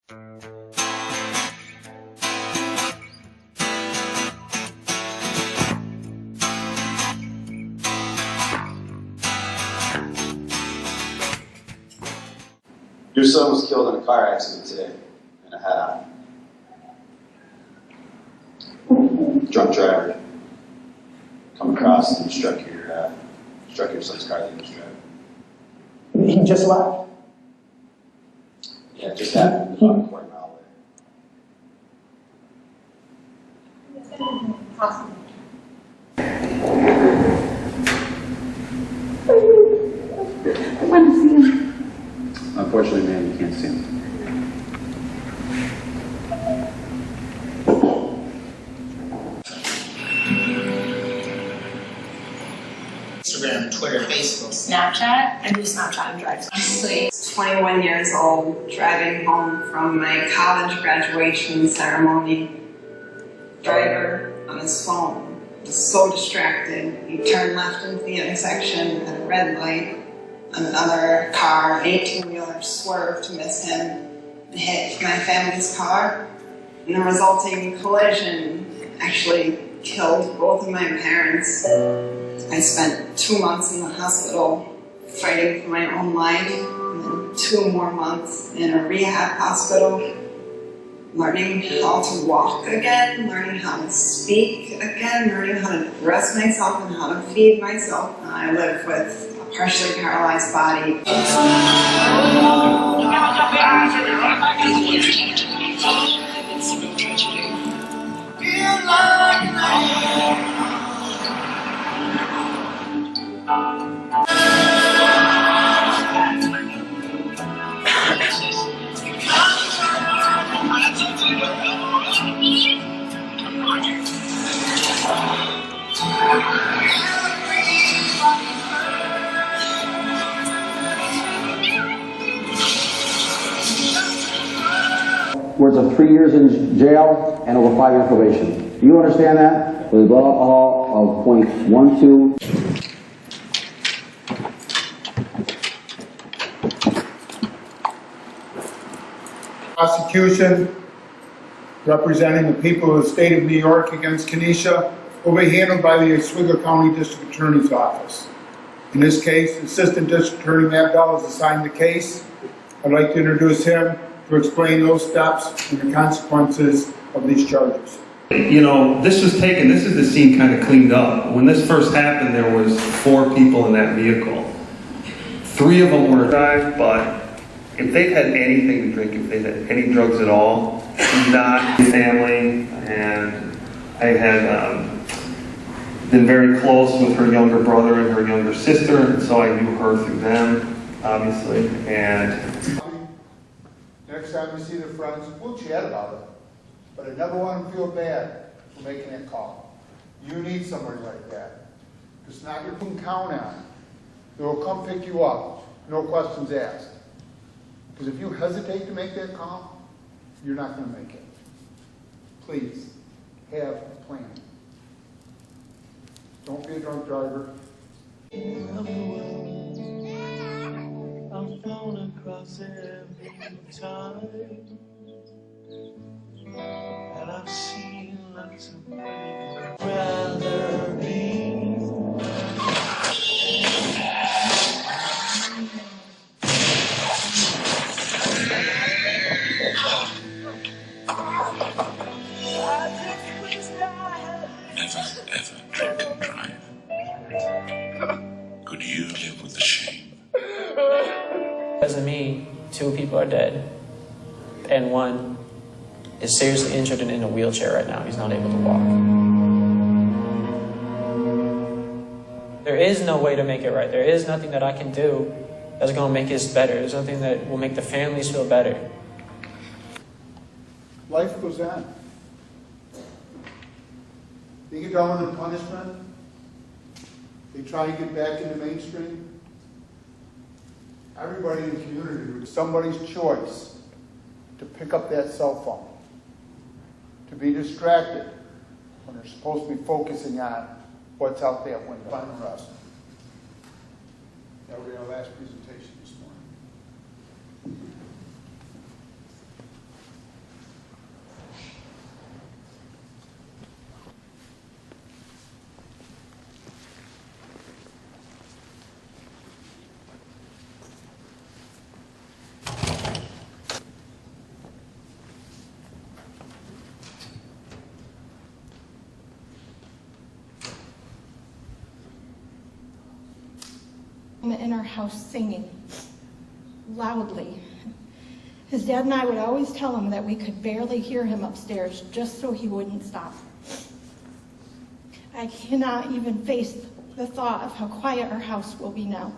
Your son was killed in a car accident today in a head-on. Drunk driver. Come across and struck your son's car that he was driving. He just left? Yeah, it just happened about a quarter mile away. Possible. I want to see him. Unfortunately, man, you can't see him. Instagram, Twitter, Facebook. Snapchat? I do Snapchat and drive. Honestly. 21 years old, driving home from my college graduation ceremony. Driver on his phone was so distracted. He turned left into the intersection at a red light. Another car, an 18-wheeler, swerved to miss him and hit my family's car. And the resulting collision actually killed both of my parents. I spent 2 months in the hospital fighting for my own life, and then 2 more months in a rehab hospital, learning how to walk again, learning how to speak again, learning how to dress myself and how to feed myself. I live with a partially paralyzed body. Words of 3 years in jail and over 5 years probation. Do you understand that? For the blood alcohol of .12. Prosecution representing the people of the state of New York against Kenesha will be handled by the Oswego County District Attorney's Office. In this case, Assistant District Attorney Matt Bell has assigned the case. I'd like to introduce him to explain those steps and the consequences of these charges. You know, this is the scene kind of cleaned up. When this first happened, there was 4 people in that vehicle. 3 of them were drive, but if they'd had anything to drink, if they'd had any drugs at all, not family, and I had been very close with her younger brother and her younger sister, and so I knew her through them, obviously, and Next time you see their friends, we'll chat about it. But I never want them to feel bad for making that call. You need somebody like that. It's not you can count on. They will come pick you up, no questions asked. Because if you hesitate to make that call, you're not going to make it. Please, have a plan. Don't be a drunk driver. I've flown across every time, and I've seen lots of pretty rather be. Never ever drink and drive. Could you live with the shame? Because of me, 2 people are dead, and 1 is seriously injured and in a wheelchair right now. He's not able to walk. There is no way to make it right. There is nothing that I can do that's going to make this better. There's nothing that will make the families feel better. Life goes on. They get done with their punishment. They try to get back into mainstream. Everybody in the community, it's somebody's choice to pick up that cell phone, to be distracted when they're supposed to be focusing on what's out that window. Find the rest. That will be our last presentation this morning. in our house singing loudly. His dad and I would always tell him that we could barely hear him upstairs just so he wouldn't stop. I cannot even face the thought of how quiet our house will be now.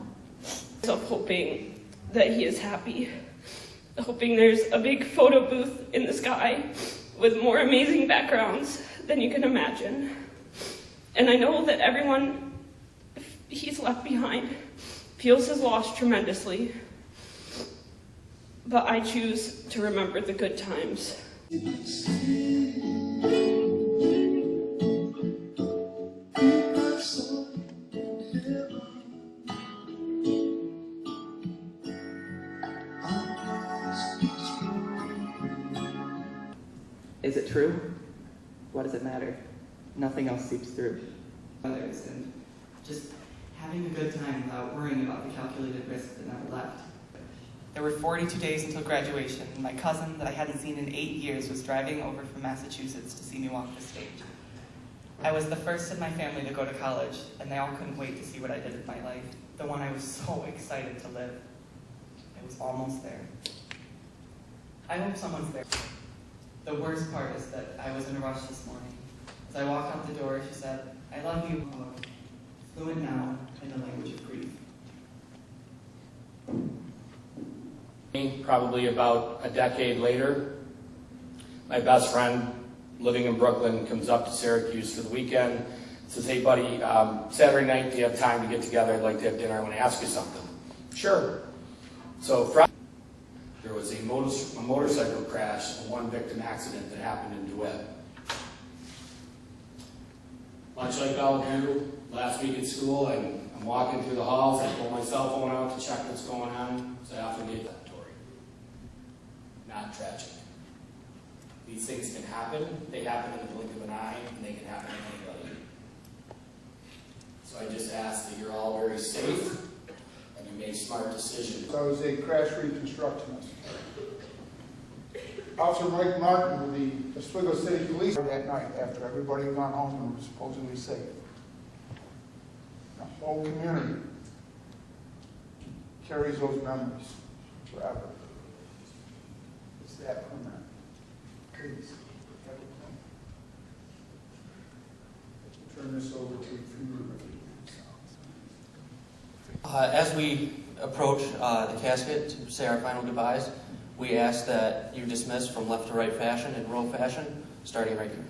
I'm hoping that he is happy, hoping there's a big photo booth in the sky with more amazing backgrounds than you can imagine. And I know that everyone he's left behind feels his loss tremendously. But I choose to remember the good times. Is it true? What does it matter? Nothing else seeps through. Others and just having a good time without worrying about the calculated risk that never left. There were 42 days until graduation, and my cousin that I hadn't seen in 8 years was driving over from Massachusetts to see me walk the stage. I was the first in my family to go to college, and they all couldn't wait to see what I did with my life, the one I was so excited to live. I was almost there. I hope someone's there. The worst part is that I was in a rush this morning. As I walked out the door, she said, "I love you, fluent now in the language of grief." Probably about a decade later, my best friend living in Brooklyn comes up to Syracuse for the weekend, says, "Hey buddy, Saturday night, do you have time to get together? I'd like to have dinner. I want to ask you something." Sure. So Friday, there was a motorcycle crash and one victim accident that happened in DeWitt. Much like all of you, last week at school, I'm walking through the halls, I pull my cell phone out to check what's going on, so I often get that story. Not tragic. These things can happen, they happen in the blink of an eye, and they can happen to anybody. So I just ask that you're all very safe, and you make smart decisions. I was a crash reconstructionist. Officer Mike Martin with the Oswego City Police that night after everybody had gone home and was supposedly safe. The whole community carries those memories forever. It's that permanent. Please. Turn this over to funeral review. As we approach the casket to say our final goodbyes, we ask that you dismiss from left to right fashion in row fashion, starting right here.